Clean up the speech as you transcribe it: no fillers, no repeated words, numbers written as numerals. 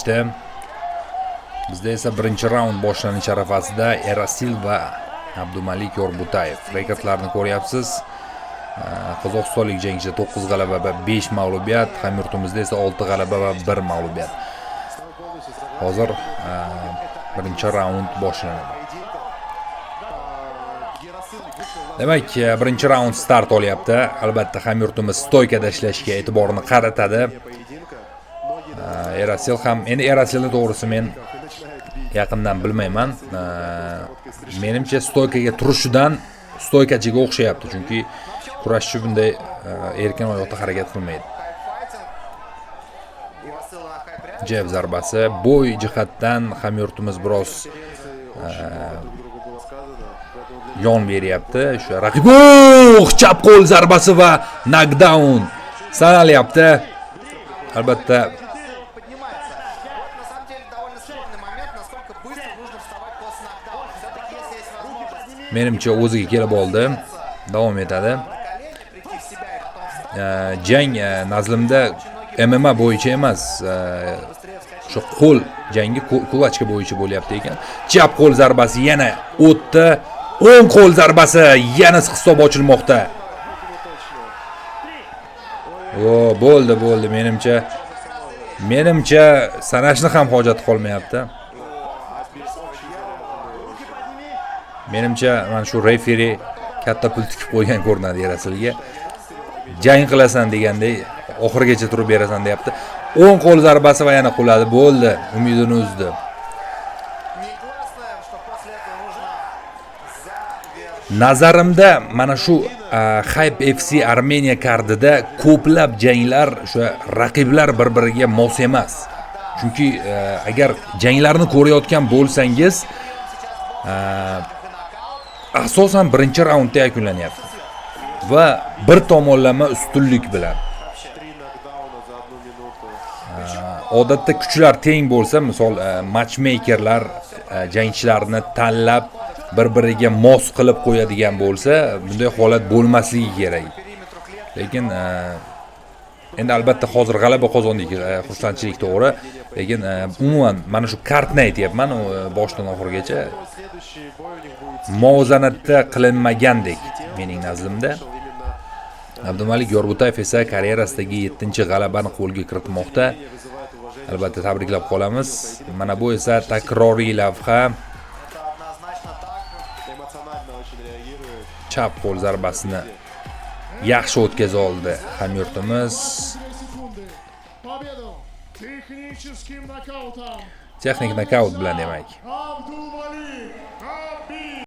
kelishdi. Bizda esa birinchi raund boshlanish arafasida Erasil va Abdumalik Yorbutayev rekordlarni ko'ryapsiz. Qozog'istonlik jangchi 9 g'alaba va 5 mag'lubiyat, hamyurtimizda esa 6 g'alaba va 1 mag'lubiyat. Hozir birinchi raund boshlanadi. Demak, birinchi raund start olyapti. Albatta hamyurtimiz stoykada ishlashga e'tiborini qaratadi. Erasil ham, endi Erasilni to'g'risi men yaqindan bilmayman. Menimcha stoykaga turishidan stoykachiga o'xshayapti, chunki kurashchi bunday erkin oyoqda harakat qilmaydi. Jab zarbasi bo'y jihatdan hamyurtimiz biroz yon beryapti. Shu raqib chap qo'l zarbasi va knockdown sanalyapti. Albatta menimcha o'ziga kelib oldi. Davom etadi. Jang nazlimda MMA bo'yicha emas, shu qo'l jangi kulachka bo'yicha bo'lyapti ekan. Chap qo'l zarbasi yana o'tdi. O'ng qo'l zarbasi yana hisob ochilmoqda. Bo'ldi. Menimcha sanashni ham hojati qolmayapti. Menimcha mana shu referi katta pul tikib qo'ygan ko'rinadi Erasilga. Jang qilasan degandek oxirigacha turib berasan deyapti. O'ng qo'l zarbasi va yana quladi. Bo'ldi, umidini uzdi. Nazarimda mana shu Hype FC Armeniya kardida ko'plab janglar o'sha raqiblar bir-biriga mos emas. Chunki agar janglarni ko'rayotgan bo'lsangiz, asosan birinchi raundda yakunlanyapti va bir tomonlama ustunlik bilan. Odatda kuchlar teng bo'lsa, misol matchmakerlar jangchilarni tanlab bir-biriga mos qilib qo'yadigan bo'lsa, bunday holat bo'lmasligi kerak. Lekin endi albatta hozir g'alaba qozondik, xursandchilik to'g'ri. Lekin umuman mana shu kartni aytayapman, boshdan oxirigacha muvozanatda qilinmagandek mening nazrimda. Abdumalik Yorbutayev esa karyerasidagi 7-g'alabani qo'lga kiritmoqda. Albatta tabriklab qolamiz. Mana bu esa takroriy lavha. Chap qo'l zarbasini yaxshi o'tkaza oldi hamyurtimiz. Texnik nokaut bilan demak.